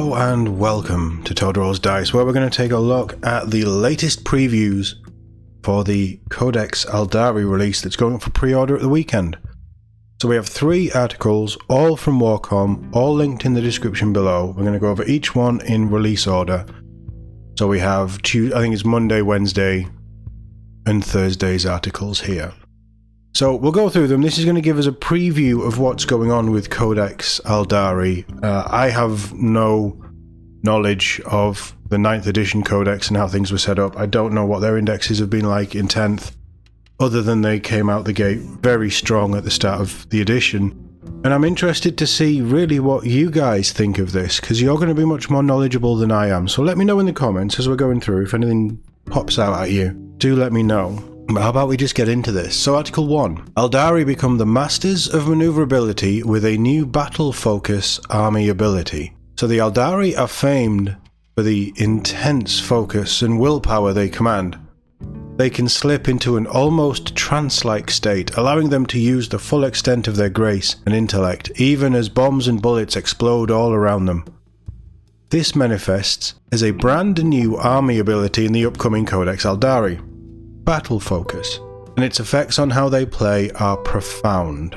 Hello and welcome to Toad Rolls Dice, where we're going to take a look at the latest previews for the Codex Aeldari release that's going up for pre-order at the weekend. So we have 3 articles, all from WarCom, all linked in the description below. We're going to go over each one in release order. So we have, I think it's Monday, Wednesday, and Thursday's articles here. So we'll go through them. This is going to give us a preview of what's going on with Codex Aeldari. I have no knowledge of the 9th edition Codex and how things were set up. I don't know what their indexes have been like in 10th, other than they came out the gate very strong at the start of the edition. And I'm interested to see really what you guys think of this, because you're going to be much more knowledgeable than I am. So let me know in the comments as we're going through. If anything pops out at you, do let me know. But how about we just get into this? So Article 1. Aeldari become the masters of maneuverability with a new battle focus army ability. So the Aeldari are famed for the intense focus and willpower they command. They can slip into an almost trance-like state, allowing them to use the full extent of their grace and intellect, even as bombs and bullets explode all around them. This manifests as a brand new army ability in the upcoming Codex Aeldari. Battle focus, and its effects on how they play are profound.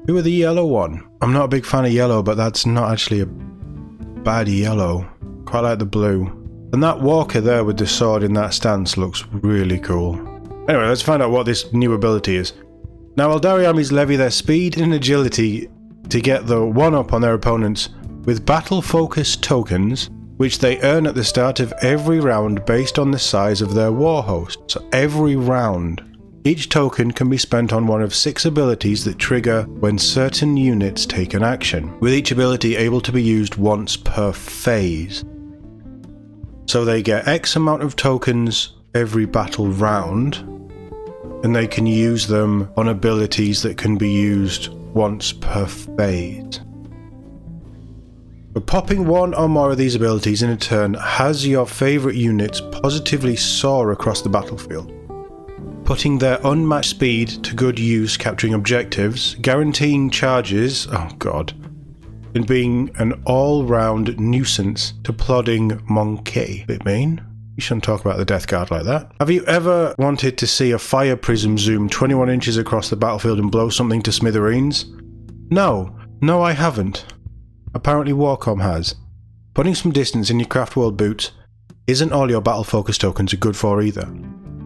Who are the yellow one? I'm not a big fan of yellow, but that's not actually a bad yellow. Quite like the blue. And that walker there with the sword in that stance looks really cool. Anyway, let's find out what this new ability is. Now, Aeldari armies levy their speed and agility to get the one-up on their opponents with battle focus tokens, which they earn at the start of every round based on the size of their war host. So every round. Each token can be spent on one of 6 abilities that trigger when certain units take an action, with each ability able to be used once per phase. So they get X amount of tokens every battle round, and they can use them on abilities that can be used once per phase. But popping one or more of these abilities in a turn has your favourite units positively soar across the battlefield, putting their unmatched speed to good use capturing objectives, guaranteeing charges, and being an all-round nuisance to plodding monkey. Bit mean? You shouldn't talk about the Death Guard like that. Have you ever wanted to see a fire prism zoom 21 inches across the battlefield and blow something to smithereens? No, I haven't. Apparently WarCom has. Putting some distance in your Craft World boots isn't all your battle focus tokens are good for either,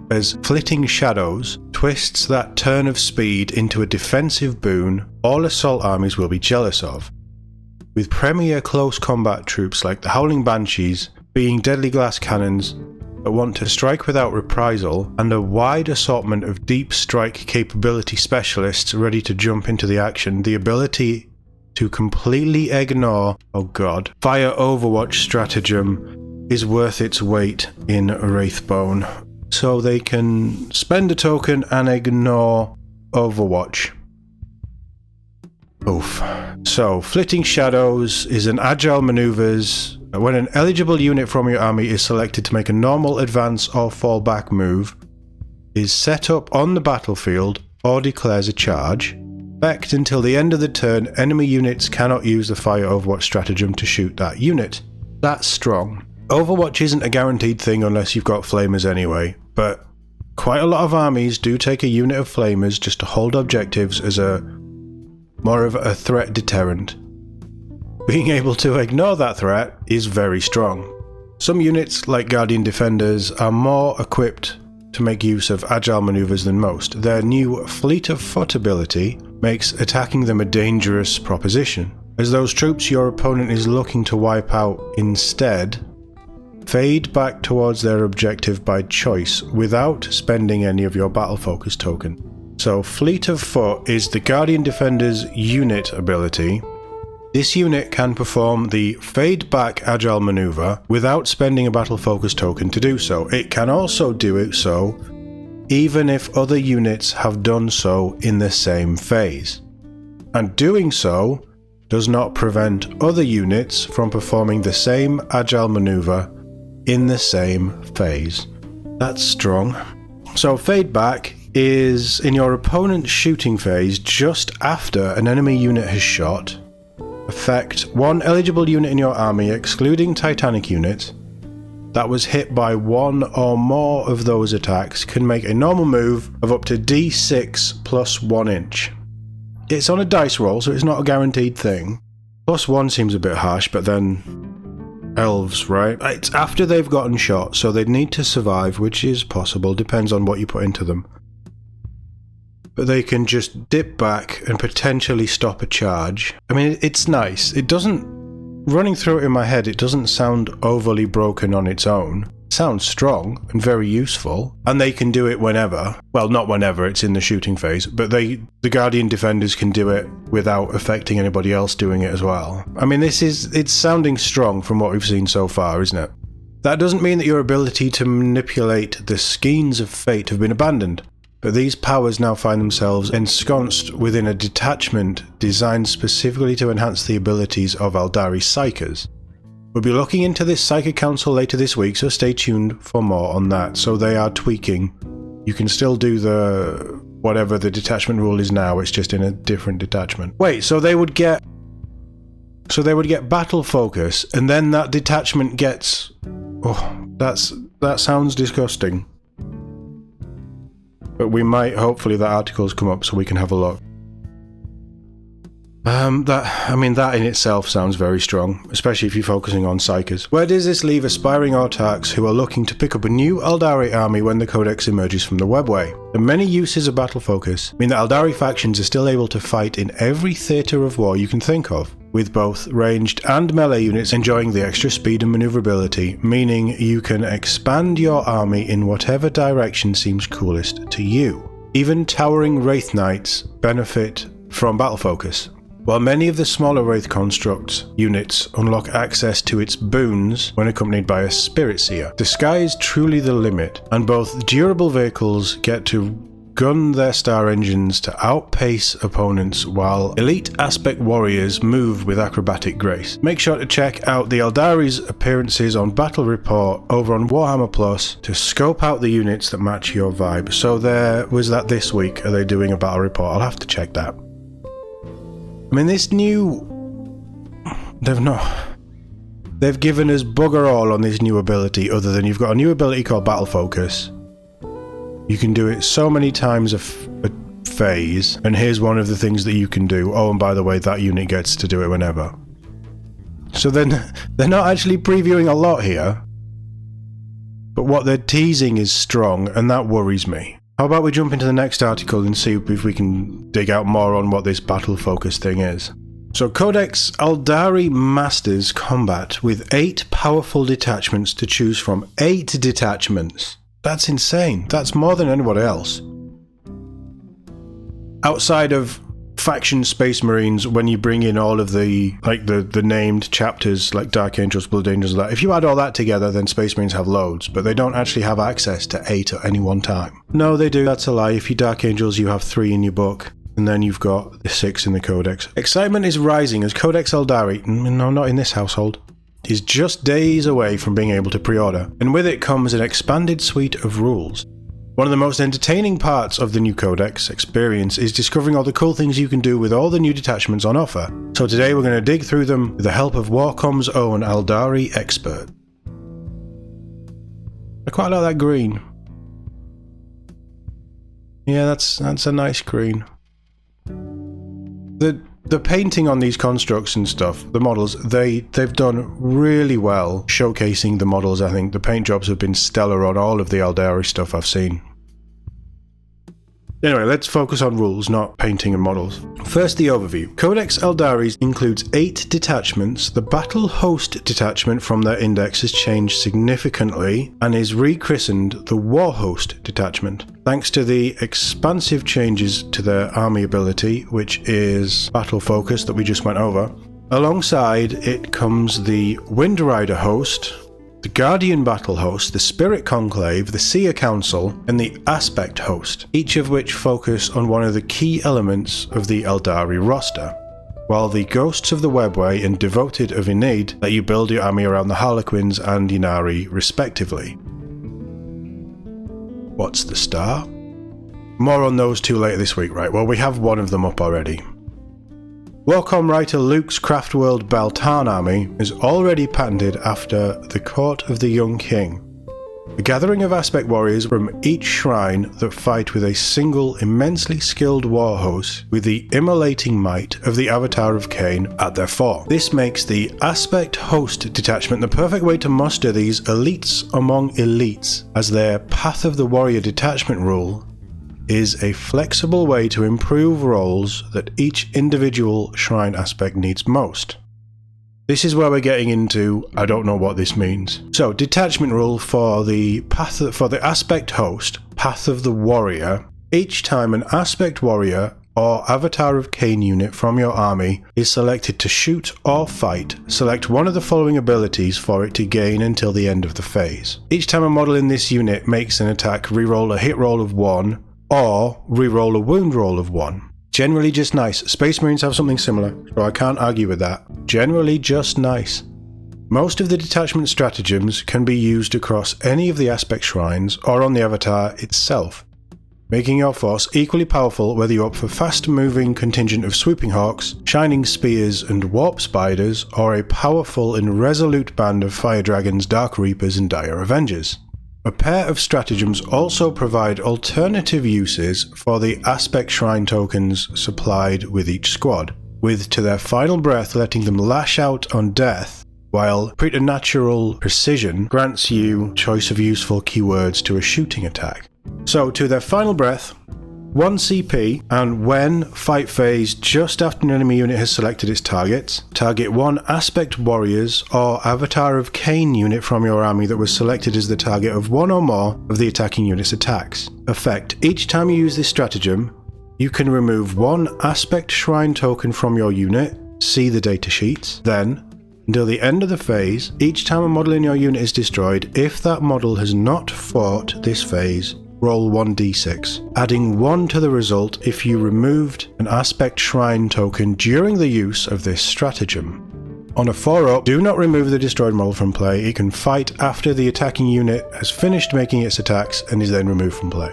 as Flitting Shadows twists that turn of speed into a defensive boon all assault armies will be jealous of. With premier close combat troops like the Howling Banshees being deadly glass cannons that want to strike without reprisal, and a wide assortment of deep strike capability specialists ready to jump into the action, the ability to completely ignore, fire Overwatch stratagem is worth its weight in Wraithbone. So they can spend a token and ignore Overwatch. Oof. So, Flitting Shadows is an agile maneuvers. When an eligible unit from your army is selected to make a normal advance or fall back move, is set up on the battlefield or declares a charge, effect until the end of the turn, enemy units cannot use the fire Overwatch stratagem to shoot that unit. That's strong. Overwatch isn't a guaranteed thing unless you've got flamers anyway, but quite a lot of armies do take a unit of flamers just to hold objectives as more of a threat deterrent. Being able to ignore that threat is very strong. Some units, like Guardian Defenders, are more equipped to make use of agile maneuvers than most. Their new Fleet of Foot ability makes attacking them a dangerous proposition, as those troops your opponent is looking to wipe out instead fade back towards their objective by choice without spending any of your battle focus token. So Fleet of Foot is the Guardian Defender's unit ability. This unit can perform the fade back agile maneuver without spending a battle focus token to do so. It can also do it so even if other units have done so in the same phase. And doing so does not prevent other units from performing the same agile maneuver in the same phase. That's strong. So fade back is in your opponent's shooting phase just after an enemy unit has shot. A effect, one eligible unit in your army, excluding Titanic units, that was hit by one or more of those attacks can make a normal move of up to D6 plus 1 inch. It's on a dice roll, so it's not a guaranteed thing. Plus 1 seems a bit harsh, but then elves, right? It's after they've gotten shot, so they'd need to survive, which is possible, depends on what you put into them. But they can just dip back and potentially stop a charge. I mean, it's nice. It doesn't... Running through it in my head, it doesn't sound overly broken on its own. It sounds strong and very useful. And they can do it whenever. Well, not whenever, it's in the shooting phase. But the Guardian Defenders can do it without affecting anybody else doing it as well. I mean, it's sounding strong from what we've seen so far, isn't it? That doesn't mean that your ability to manipulate the skeins of fate have been abandoned. But these powers now find themselves ensconced within a detachment designed specifically to enhance the abilities of Aeldari Psykers. We'll be looking into this Psyker Council later this week, so stay tuned for more on that. So they are tweaking. You can still do the... whatever the detachment rule is now, it's just in a different detachment. Wait, so they would get... So they would get battle focus, and then that detachment gets... Oh, that sounds disgusting. But we might, hopefully that article's come up so we can have a look. That in itself sounds very strong, especially if you're focusing on Psykers. Where does this leave aspiring autarchs who are looking to pick up a new Aeldari army when the Codex emerges from the webway? The many uses of battle focus mean that Aeldari factions are still able to fight in every theatre of war you can think of, with both ranged and melee units enjoying the extra speed and maneuverability, meaning you can expand your army in whatever direction seems coolest to you. Even towering Wraith Knights benefit from battle focus. While many of the smaller Wraith Construct units unlock access to its boons when accompanied by a Spirit Seer, the sky is truly the limit, and both durable vehicles get to gun their star engines to outpace opponents while elite aspect warriors move with acrobatic grace. Make sure to check out the Aeldari's appearances on Battle Report over on Warhammer Plus to scope out the units that match your vibe. So there was that this week. Are they doing a battle report? I'll have to check that. I mean, this new... They've given us bugger all on this new ability other than you've got a new ability called Battle Focus. You can do it so many times a phase, and here's one of the things that you can do. Oh, and by the way, that unit gets to do it whenever. So then they're not actually previewing a lot here, but what they're teasing is strong, and that worries me. How about we jump into the next article and see if we can dig out more on what this battle focus thing is. So Codex Aeldari Masters combat with 8 powerful detachments to choose from. 8 detachments! That's insane. That's more than anybody else. Outside of faction Space Marines, when you bring in all of the named chapters like Dark Angels, Blood Angels, and that, if you add all that together, then Space Marines have loads, but they don't actually have access to 8 at any one time. No, they do. That's a lie. If you Dark Angels, you have 3 in your book, and then you've got the 6 in the Codex. Excitement is rising as Codex Aeldari, no, not in this household, is just days away from being able to pre-order, and with it comes an expanded suite of rules. One of the most entertaining parts of the new Codex experience is discovering all the cool things you can do with all the new detachments on offer. So today we're going to dig through them with the help of WarCom's own Aeldari expert. I quite like that green. Yeah, that's a nice green. The painting on these constructs and stuff, the models, they've done really well showcasing the models. I think the paint jobs have been stellar on all of the Aeldari stuff I've seen. Anyway, let's focus on rules, not painting and models. First, the overview. Codex Aeldari includes 8 detachments. The Battle Host detachment from their index has changed significantly and is rechristened the War Host detachment, thanks to the expansive changes to their army ability, which is Battle Focus that we just went over. Alongside it comes the Wind Rider Host, the Guardian Battle Host, the Spirit Conclave, the Seer Council, and the Aspect Host, each of which focus on one of the key elements of the Aeldari roster, while the Ghosts of the Webway and Devoted of Ynnari let you build your army around the Harlequins and Ynnari respectively. What's the star? More on those two later this week, right? Well, we have one of them up already. WarCom writer Luke's Craftworld Baltan army is already patented after the Court of the Young King. A gathering of aspect warriors from each shrine that fight with a single immensely skilled war host with the immolating might of the Avatar of Cain at their fore. This makes the aspect host detachment the perfect way to muster these elites among elites, as their Path of the Warrior detachment rule is a flexible way to improve roles that each individual shrine aspect needs most. This is where we're getting into, I don't know what this means. So, detachment rule for the aspect host, Path of the Warrior. Each time an aspect warrior or Avatar of Cain unit from your army is selected to shoot or fight, select one of the following abilities for it to gain until the end of the phase. Each time a model in this unit makes an attack, reroll a hit roll of 1 or reroll a wound roll of 1. Generally just nice. Space Marines have something similar, so I can't argue with that. Generally just nice. Most of the detachment stratagems can be used across any of the aspect shrines or on the avatar itself, making your force equally powerful whether you're up for fast-moving contingent of swooping hawks, shining spears and warp spiders, or a powerful and resolute band of fire dragons, dark reapers and dire avengers. A pair of stratagems also provide alternative uses for the aspect shrine tokens supplied with each squad, with to their final breath letting them lash out on death, while preternatural precision grants you choice of useful keywords to a shooting attack. So to their final breath, 1 CP, and when fight phase just after an enemy unit has selected its targets, target 1 aspect warriors or Avatar of Cain unit from your army that was selected as the target of 1 or more of the attacking unit's attacks. Effect: each time you use this stratagem, you can remove 1 aspect shrine token from your unit, see the data sheets. Then, until the end of the phase, each time a model in your unit is destroyed, if that model has not fought this phase, roll 1d6, adding 1 to the result if you removed an aspect shrine token during the use of this stratagem. On a 4-up, do not remove the destroyed model from play. It can fight after the attacking unit has finished making its attacks and is then removed from play.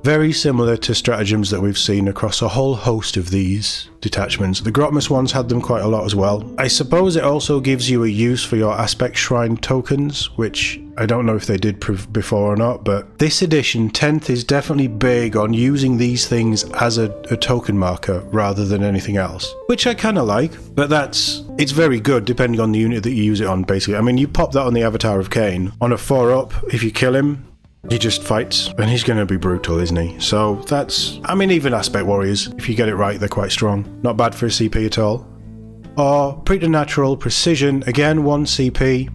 Very similar to stratagems that we've seen across a whole host of these detachments. The Grotmus ones had them quite a lot as well. I suppose it also gives you a use for your aspect shrine tokens, which I don't know if they did before or not, but this edition, 10th, is definitely big on using these things as a token marker rather than anything else, which I kind of like, but it's very good depending on the unit that you use it on, basically. I mean, you pop that on the Avatar of Cain. On a 4-up, if you kill him, he just fights, and he's going to be brutal, isn't he? So that's, I mean, even aspect warriors, if you get it right, they're quite strong. Not bad for a CP at all. Or preternatural precision, again 1 CP.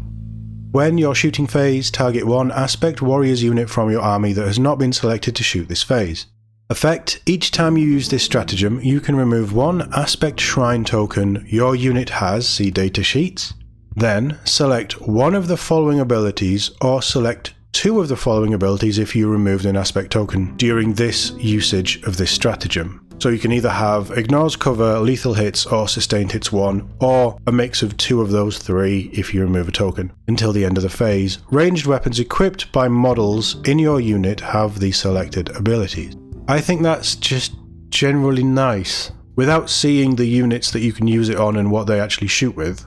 When your shooting phase, target 1 aspect warriors unit from your army that has not been selected to shoot this phase. Effect: each time you use this stratagem, you can remove 1 aspect shrine token your unit has, see data sheets. Then select one of the following abilities, or select 2 of the following abilities if you removed an aspect token during this usage of this stratagem. So you can either have ignores cover, lethal hits, or sustained hits 1, or a mix of 2 of those 3 if you remove a token. Until the end of the phase, ranged weapons equipped by models in your unit have the selected abilities. I think that's just generally nice. Without seeing the units that you can use it on and what they actually shoot with,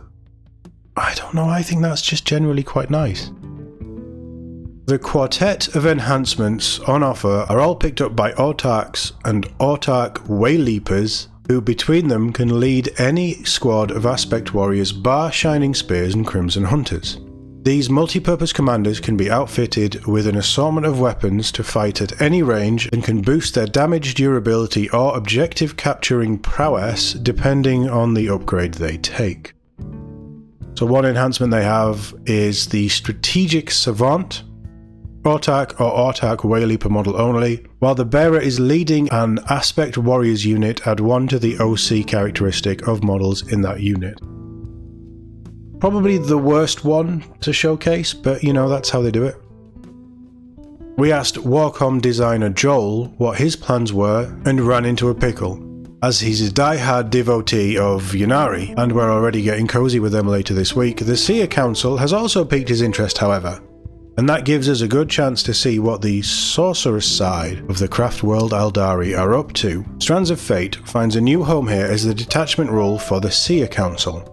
I don't know, I think that's just generally quite nice. The quartet of enhancements on offer are all picked up by autarchs and autarch wayleapers, who between them can lead any squad of aspect warriors bar shining spears and crimson hunters. These multi-purpose commanders can be outfitted with an assortment of weapons to fight at any range and can boost their damage, durability or objective capturing prowess depending on the upgrade they take. So one enhancement they have is the Strategic Savant, autarch or autarch wayleaper model only. While the bearer is leading an aspect warriors unit, add 1 to the OC characteristic of models in that unit. Probably the worst one to showcase, but you know, that's how they do it. We asked WarCom designer Joel what his plans were and ran into a pickle, as he's a die-hard devotee of Ynnari, and we're already getting cozy with them later this week. The Seer Council has also piqued his interest, however. And that gives us a good chance to see what the sorceress side of the craft world Aeldari are up to. Strands of Fate finds a new home here as the detachment rule for the Seer Council.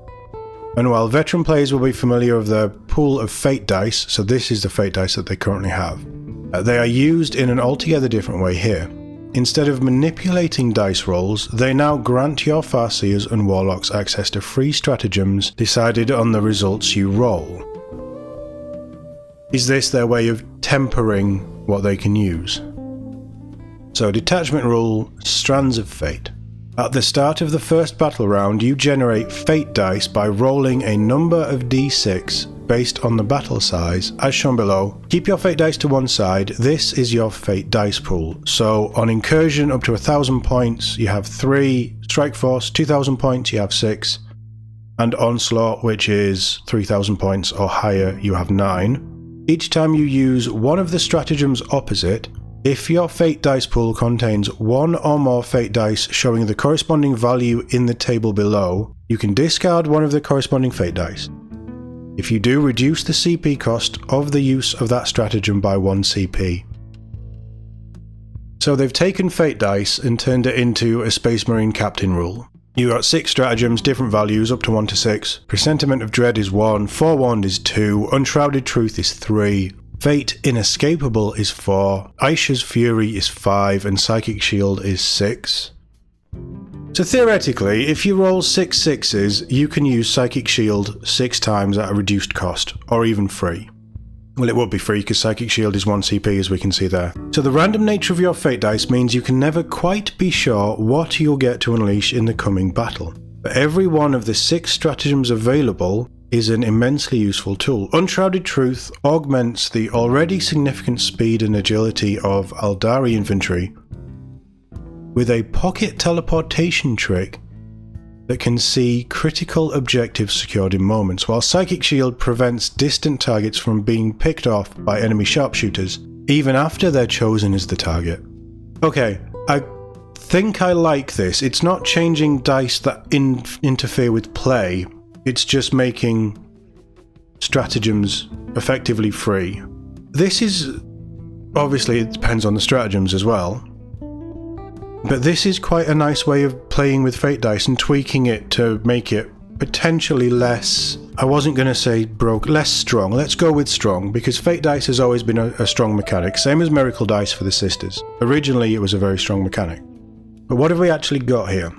And while veteran players will be familiar with the pool of fate dice, so this is the fate dice that they currently have, they are used in an altogether different way here. Instead of manipulating dice rolls, they now grant your Farseers and Warlocks access to free stratagems decided on the results you roll. Is this their way of tempering what they can use? So detachment rule, Strands of Fate. At the start of the first battle round, you generate fate dice by rolling a number of d6 based on the battle size, as shown below. Keep your fate dice to one side. This is your fate dice pool. So on incursion up to 1,000 points, you have 3. Strike Force, 2,000 points, you have 6. And Onslaught, which is 3,000 points or higher, you have 9. Each time you use one of the stratagems opposite, if your fate dice pool contains one or more fate dice showing the corresponding value in the table below, you can discard one of the corresponding fate dice. If you do, reduce the CP cost of the use of that stratagem by 1 CP. So they've taken fate dice and turned it into a Space Marine Captain rule. You got 6 stratagems, different values, up to 1 to 6. Presentiment of Dread is 1, Forewarned is 2, Unshrouded Truth is 3, Fate Inescapable is 4, Aisha's Fury is 5, and Psychic Shield is 6. So theoretically, if you roll 6 6s, you can use Psychic Shield 6 times at a reduced cost, or even free. Well, it would be free because Psychic Shield is 1 CP, as we can see there. So the random nature of your fate dice means you can never quite be sure what you'll get to unleash in the coming battle. But every one of the 6 stratagems available is an immensely useful tool. Unshrouded Truth augments the already significant speed and agility of Aeldari infantry with a pocket teleportation trick that can see critical objectives secured in moments, while Psychic Shield prevents distant targets from being picked off by enemy sharpshooters, even after they're chosen as the target. Okay, I think I like this. It's not changing dice that interfere with play, it's just making stratagems effectively free. This is, obviously it depends on the stratagems as well, but this is quite a nice way of playing with fate dice and tweaking it to make it potentially less, I wasn't going to say less strong. Let's go with strong, because fate dice has always been a strong mechanic, same as miracle dice for the sisters. Originally it was a very strong mechanic. But what have we actually got here?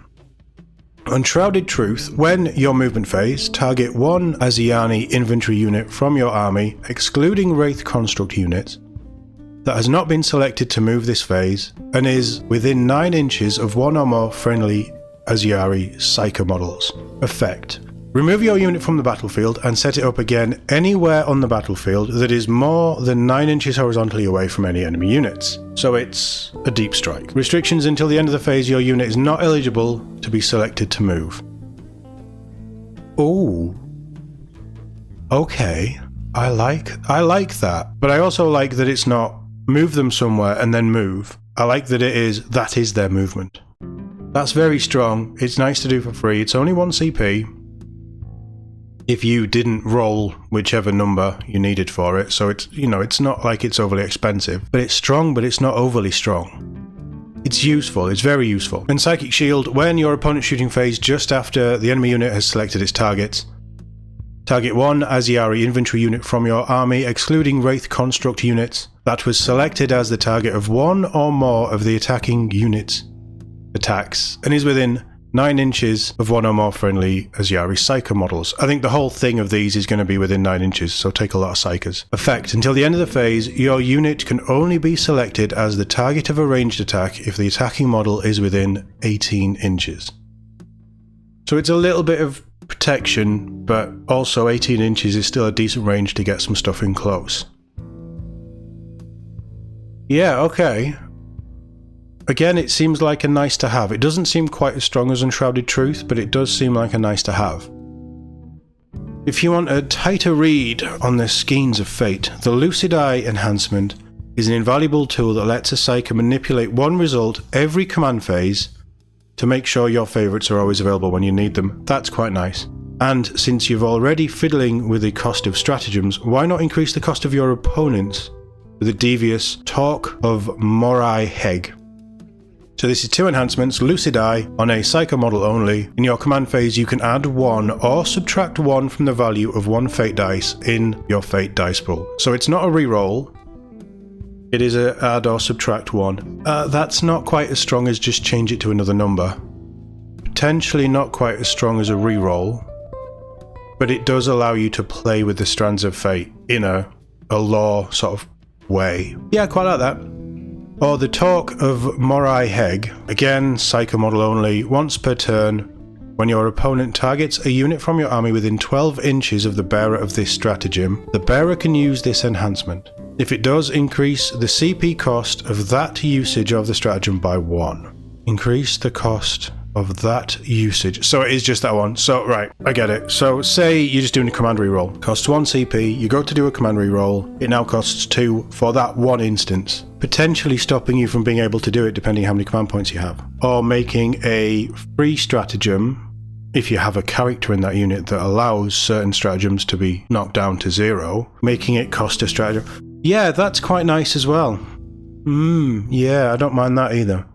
Unshrouded Truth. When your movement phase, target one Asiani infantry unit from your army, excluding Wraith Construct units, that has not been selected to move this phase, and is within 9 inches of one or more friendly Aeldari Psyker models. Effect. Remove your unit from the battlefield and set it up again anywhere on the battlefield that is more than 9 inches horizontally away from any enemy units. So it's a deep strike. Restrictions until the end of the phase, your unit is not eligible to be selected to move. Ooh. Okay. I like that. But I also like that it's not move them somewhere and then move. I like that that is their movement. That's very strong. It's nice to do for free. It's only 1 CP. If you didn't roll whichever number you needed for it, so it's, it's not like it's overly expensive, but it's strong, but it's not overly strong. It's useful, it's very useful. And Psychic Shield, when your opponent's shooting phase just after the enemy unit has selected its targets, target one Aeldari infantry unit from your army, excluding Wraith Construct units, that was selected as the target of one or more of the attacking unit's attacks, and is within 9 inches of one or more friendly Aeldari Psyker models. I think the whole thing of these is going to be within 9 inches, so take a lot of Psykers. Effect. Until the end of the phase, your unit can only be selected as the target of a ranged attack if the attacking model is within 18 inches. So it's a little bit of protection, but also 18 inches is still a decent range to get some stuff in close. Yeah, okay. Again, it seems like a nice to have. It doesn't seem quite as strong as Unshrouded Truth, but it does seem like a nice to have. If you want a tighter read on the skeins of fate, the Lucid Eye enhancement is an invaluable tool that lets a Psyker manipulate one result every command phase to make sure your favourites are always available when you need them. That's quite nice. And since you're already fiddling with the cost of stratagems, why not increase the cost of your opponents with the devious Talk of Morai Heg? So this is 2 enhancements, Lucid Eye on a Psycho model only. In your command phase you can add 1 or subtract 1 from the value of 1 fate dice in your fate dice pool. So it's not a reroll, it is a add or subtract 1. That's not quite as strong as just change it to another number. Potentially not quite as strong as a reroll, but it does allow you to play with the strands of fate in a lore sort of way. Yeah, I quite like that. Or the Talk of Morai Heg, again Psycho model only, once per turn. When your opponent targets a unit from your army within 12 inches of the bearer of this stratagem, the bearer can use this enhancement. If it does, increase the CP cost of that usage of the stratagem by 1. Increase the cost of that usage. So it is just that one. So, right, I get it. So say you're just doing a command reroll. Costs 1 CP, you go to do a command reroll, it now costs 2 for that one instance, potentially stopping you from being able to do it depending how many command points you have. Or making a free stratagem, if you have a character in that unit that allows certain stratagems to be knocked down to 0, making it cost a stratagem. Yeah, that's quite nice as well. Yeah, I don't mind that either.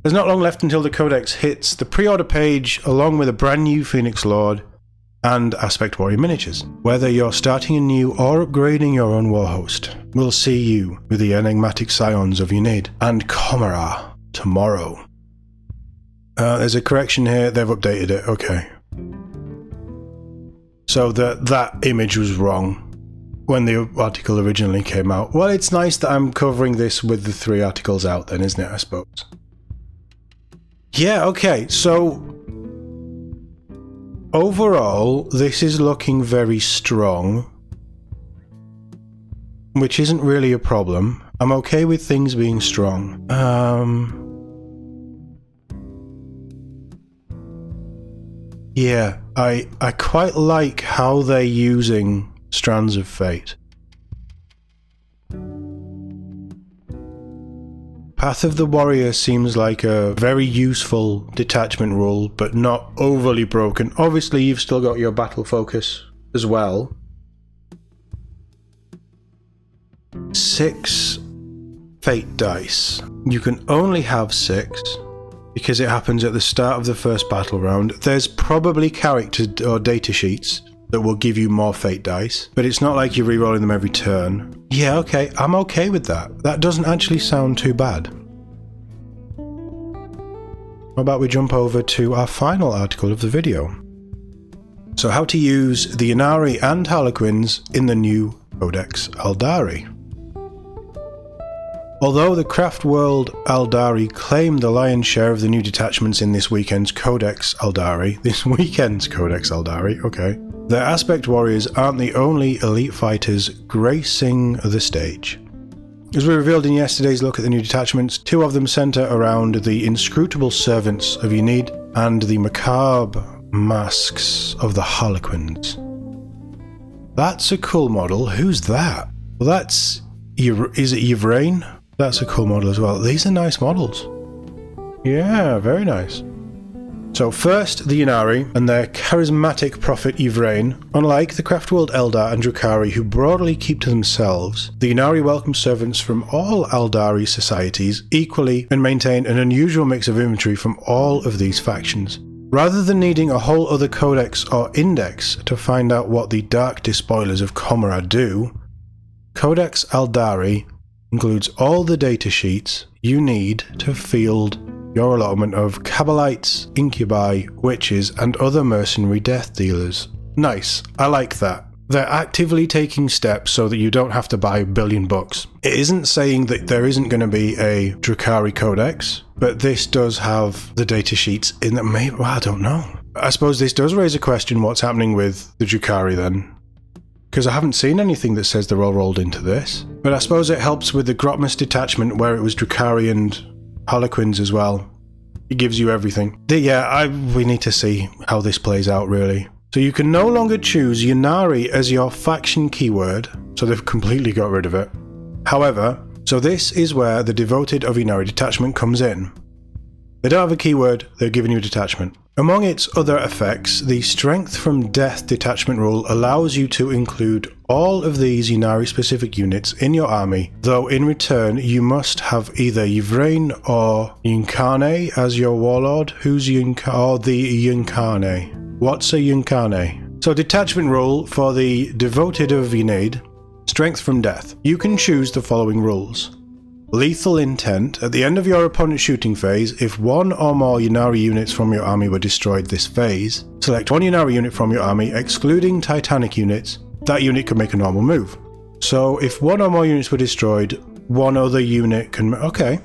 There's not long left until the Codex hits the pre-order page along with a brand new Phoenix Lord and Aspect Warrior miniatures. Whether you're starting anew or upgrading your own warhost, we'll see you with the enigmatic scions of Ynnari and Comera tomorrow. There's a correction here, they've updated it, okay. So that image was wrong when the article originally came out. Well, it's nice that I'm covering this with the 3 articles out then, isn't it, I suppose? Yeah, okay, so overall, this is looking very strong, which isn't really a problem. I'm okay with things being strong. Yeah, I quite like how they're using Strands of Fate. Path of the Warrior seems like a very useful detachment rule, but not overly broken. Obviously, you've still got your battle focus as well. 6 fate dice. You can only have 6 because it happens at the start of the first battle round. There's probably character or data sheets that will give you more fate dice, but it's not like you're re-rolling them every turn. Yeah, okay, I'm okay with that. That doesn't actually sound too bad. How about we jump over to our final article of the video? So how to use the Ynnari and Harlequins in the new Codex Aeldari. Although the craft world Aeldari claimed the lion's share of the new detachments in this weekend's Codex Aeldari, okay, their aspect warriors aren't the only elite fighters gracing the stage. As we revealed in yesterday's look at the new detachments, 2 of them centre around the inscrutable servants of Ynnari and the macabre masks of the Harlequins. That's a cool model. Who's that? Well, that's... is it Yvrain? That's a cool model as well. These are nice models. Yeah, very nice. So first, the Ynnari and their charismatic prophet Yvrain. Unlike the Craftworld Eldar and Drukhari, who broadly keep to themselves, the Ynnari welcome servants from all Aeldari societies equally and maintain an unusual mix of infantry from all of these factions. Rather than needing a whole other codex or index to find out what the dark despoilers of Comera do, Codex Aeldari includes all the data sheets you need to field your allotment of Kabbalites, Incubi, Witches, and other mercenary death dealers. Nice, I like that. They're actively taking steps so that you don't have to buy a billion books. It isn't saying that there isn't going to be a Drukhari Codex, but this does have the data sheets in that. Maybe, well, I don't know. I suppose this does raise a question, what's happening with the Drukhari then? Because I haven't seen anything that says they're all rolled into this. But I suppose it helps with the Grotmus detachment where it was Drukhari and Harlequins as well. It gives you everything. We need to see how this plays out really. So you can no longer choose Ynnari as your faction keyword, so they've completely got rid of it. However, so this is where the Devoted of Ynnari detachment comes in. They don't have a keyword, they're giving you a detachment. Among its other effects, the Strength from Death detachment rule allows you to include all of these Ynnari specific units in your army, though in return you must have either Yvrain or Ynnari as your warlord. Who's or the Ynnari? What's a Ynnari? So detachment rule for the Devoted of Ynnari, Strength from Death. You can choose the following rules. Lethal intent. At the end of your opponent's shooting phase, if one or more Ynnari units from your army were destroyed this phase, select one Ynnari unit from your army, excluding Titanic units. That unit can make a normal move. So if one or more units were destroyed, one other unit can... Okay.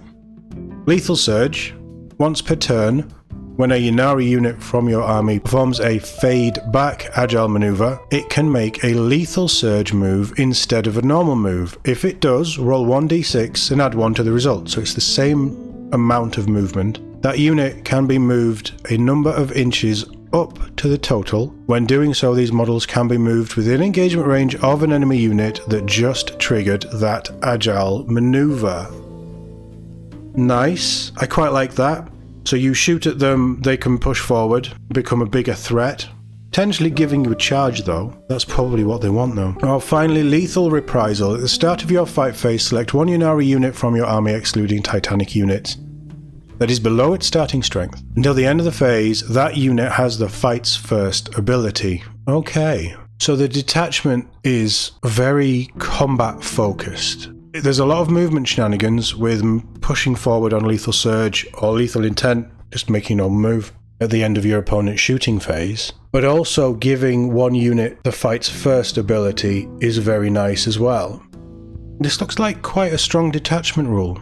Lethal Surge. Once per turn, when a Ynnari unit from your army performs a fade back agile maneuver, it can make a lethal surge move instead of a normal move. If it does, roll 1d6 and add 1 to the result, so it's the same amount of movement. That unit can be moved a number of inches up to the total. When doing so, these models can be moved within engagement range of an enemy unit that just triggered that agile maneuver. Nice, I quite like that. So you shoot at them, they can push forward, become a bigger threat. Potentially giving you a charge though. That's probably what they want though. Oh, finally, Lethal Reprisal. At the start of your fight phase, select one Ynnari unit from your army excluding Titanic units that is below its starting strength. Until the end of the phase, that unit has the Fight's First ability. Okay. So the detachment is very combat focused. There's a lot of movement shenanigans with pushing forward on Lethal Surge or Lethal Intent, just making no move at the end of your opponent's shooting phase. But also giving one unit the Fight's First ability is very nice as well. This looks like quite a strong detachment rule.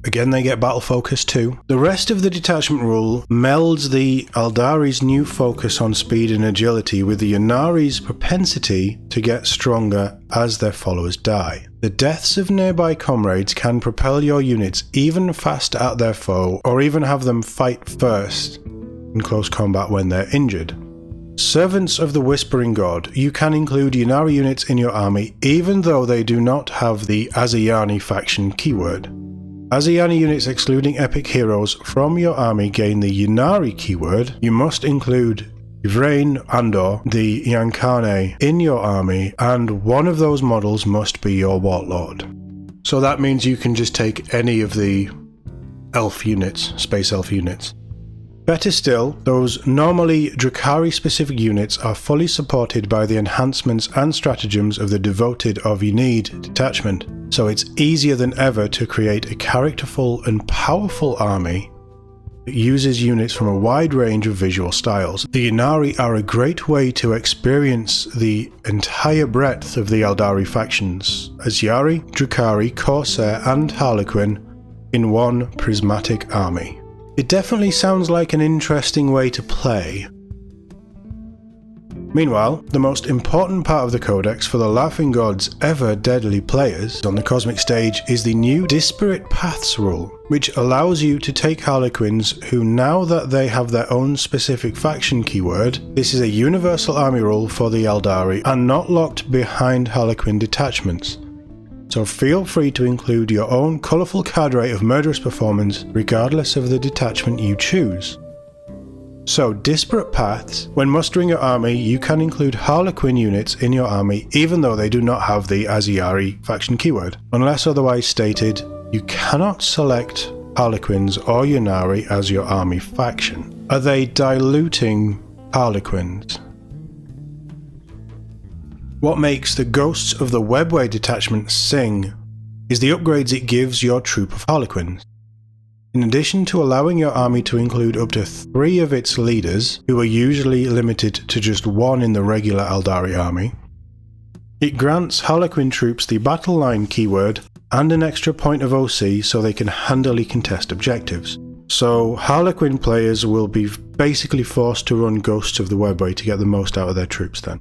Again, they get battle focus too. The rest of the detachment rule melds the Aeldari's new focus on speed and agility with the Ynnari's propensity to get stronger as their followers die. The deaths of nearby comrades can propel your units even faster at their foe, or even have them fight first in close combat when they're injured. Servants of the Whispering God. You can include Ynnari units in your army even though they do not have the Azayani faction keyword. Azayani units excluding epic heroes from your army gain the Ynnari keyword. You must include Yvrain and/or the Ynnari in your army, and one of those models must be your warlord. So that means you can just take any of the elf units, space elf units. Better still, those normally Drukhari specific units are fully supported by the enhancements and stratagems of the Devoted of Ynnari detachment, so it's easier than ever to create a characterful and powerful army that uses units from a wide range of visual styles. The Ynnari are a great way to experience the entire breadth of the Aeldari factions, Azyari, Drukhari, Corsair and Harlequin in one prismatic army. It definitely sounds like an interesting way to play. Meanwhile, the most important part of the Codex for the Laughing God's ever deadly players on the cosmic stage is the new Disparate Paths rule, which allows you to take Harlequins who, now that they have their own specific faction keyword, this is a universal army rule for the Aeldari and not locked behind Harlequin detachments. So feel free to include your own colourful cadre of murderous performance regardless of the detachment you choose. So Disparate Paths. When mustering your army, you can include Harlequin units in your army even though they do not have the Azyari faction keyword. Unless otherwise stated, you cannot select Harlequins or Ynnari as your army faction. Are they diluting Harlequins? What makes the Ghosts of the Webway detachment sing is the upgrades it gives your troop of Harlequins. In addition to allowing your army to include up to 3 of its leaders, who are usually limited to just 1 in the regular Aeldari army, it grants Harlequin troops the battle line keyword and an extra point of OC so they can handily contest objectives. So Harlequin players will be basically forced to run Ghosts of the Webway to get the most out of their troops then.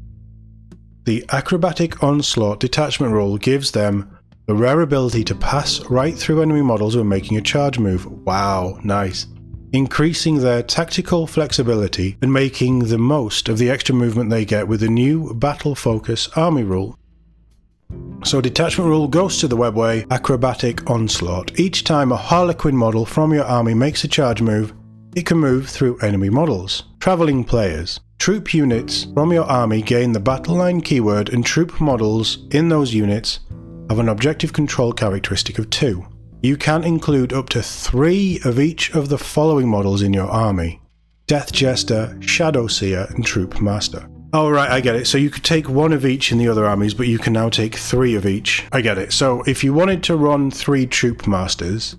The Acrobatic Onslaught detachment rule gives them the rare ability to pass right through enemy models when making a charge move. Wow, nice. Increasing their tactical flexibility and making the most of the extra movement they get with the new Battle Focus army rule. So detachment rule goes to the Webway Acrobatic Onslaught. Each time a Harlequin model from your army makes a charge move, it can move through enemy models. Travelling players. Troop units from your army gain the battle line keyword, and troop models in those units have an objective control characteristic of 2. You can include up to 3 of each of the following models in your army: Death Jester, Shadow Seer, and Troop Master. Oh right, I get it. So you could take 1 of each in the other armies, but you can now take 3 of each. I get it. So if you wanted to run 3 Troop Masters,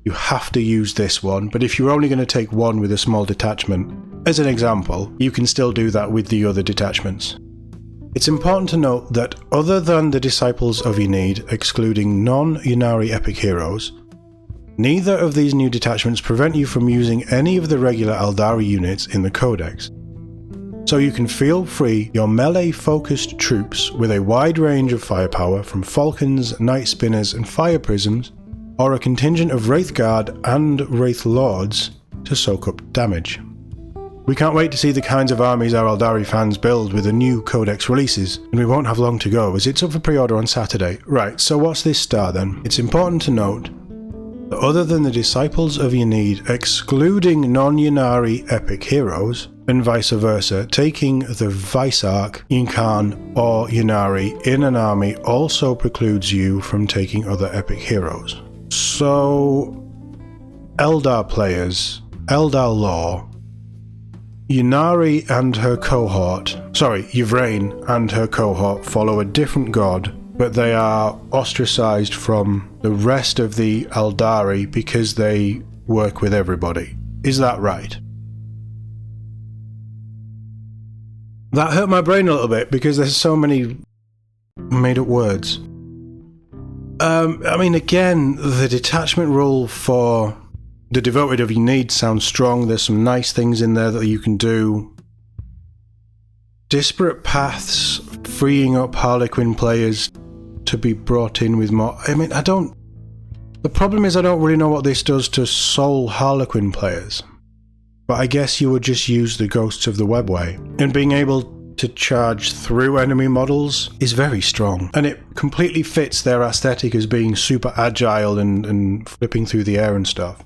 you have to use this one, but if you're only going to take 1 with a small detachment, as an example, you can still do that with the other detachments. It's important to note that other than the Disciples of Ynnari, excluding non-Ynnari epic heroes, neither of these new detachments prevent you from using any of the regular Aeldari units in the Codex. So you can feel free your melee-focused troops with a wide range of firepower from Falcons, Night Spinners and Fire Prisms, or a contingent of Wraith Guard and Wraith Lords to soak up damage. We can't wait to see the kinds of armies our Aeldari fans build with the new Codex releases, and we won't have long to go as it's up for pre-order on Saturday. Right, so what's this star then? It's important to note that other than the Disciples of Ynnari, excluding non-Ynnari epic heroes, and vice versa, taking the Vice-Arch, Incarn or Ynnari in an army also precludes you from taking other epic heroes. So, Eldar players, Eldar lore, Ynnari and her cohort, Yvraine and her cohort follow a different god, but they are ostracized from the rest of the Aeldari because they work with everybody. Is that right? That hurt my brain a little bit because there's so many made up words. I mean, again, the detachment rule for the Devoted of Ynnari sounds strong. There's some nice things in there that you can do. Disparate paths, freeing up Harlequin players to be brought in with more. I mean, the problem is I don't really know what this does to soul Harlequin players. But I guess you would just use the Ghosts of the Webway. And being able to charge through enemy models is very strong. And it completely fits their aesthetic as being super agile and flipping through the air and stuff.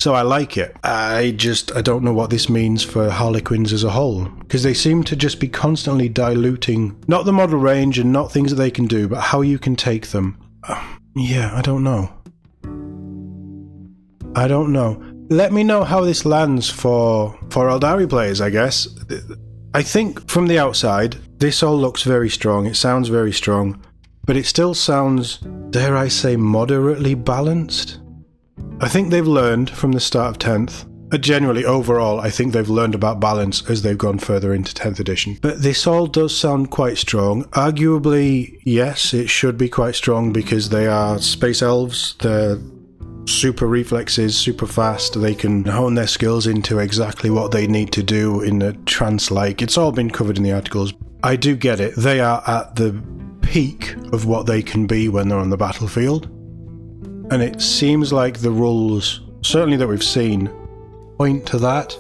So I like it. I don't know what this means for Harlequins as a whole, because they seem to just be constantly diluting, not the model range and not things that they can do, but how you can take them. Yeah, I don't know. Let me know how this lands for Aeldari players, I guess. I think from the outside, this all looks very strong, it sounds very strong, but it still sounds, dare I say, moderately balanced? I think they've learned from the start of 10th. Generally, overall, I think they've learned about balance as they've gone further into 10th edition. But this all does sound quite strong. Arguably, yes, it should be quite strong because they are space elves. They're super reflexes, super fast. They can hone their skills into exactly what they need to do in a trance-like. It's all been covered in the articles. I do get it. They are at the peak of what they can be when they're on the battlefield. And it seems like the rules, certainly that we've seen, point to that.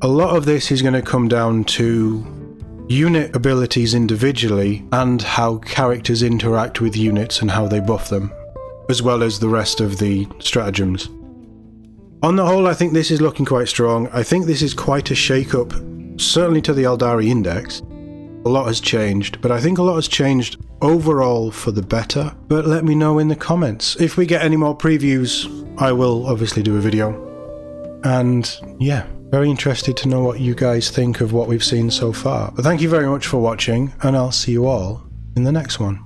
A lot of this is going to come down to unit abilities individually and how characters interact with units and how they buff them, as well as the rest of the stratagems. On the whole, I think this is looking quite strong. I think this is quite a shake-up, certainly to the Aeldari Index. A lot has changed, but I think a lot has changed overall for the better. But let me know in the comments. If we get any more previews, I will obviously do a video. And yeah, very interested to know what you guys think of what we've seen so far. But thank you very much for watching, and I'll see you all in the next one.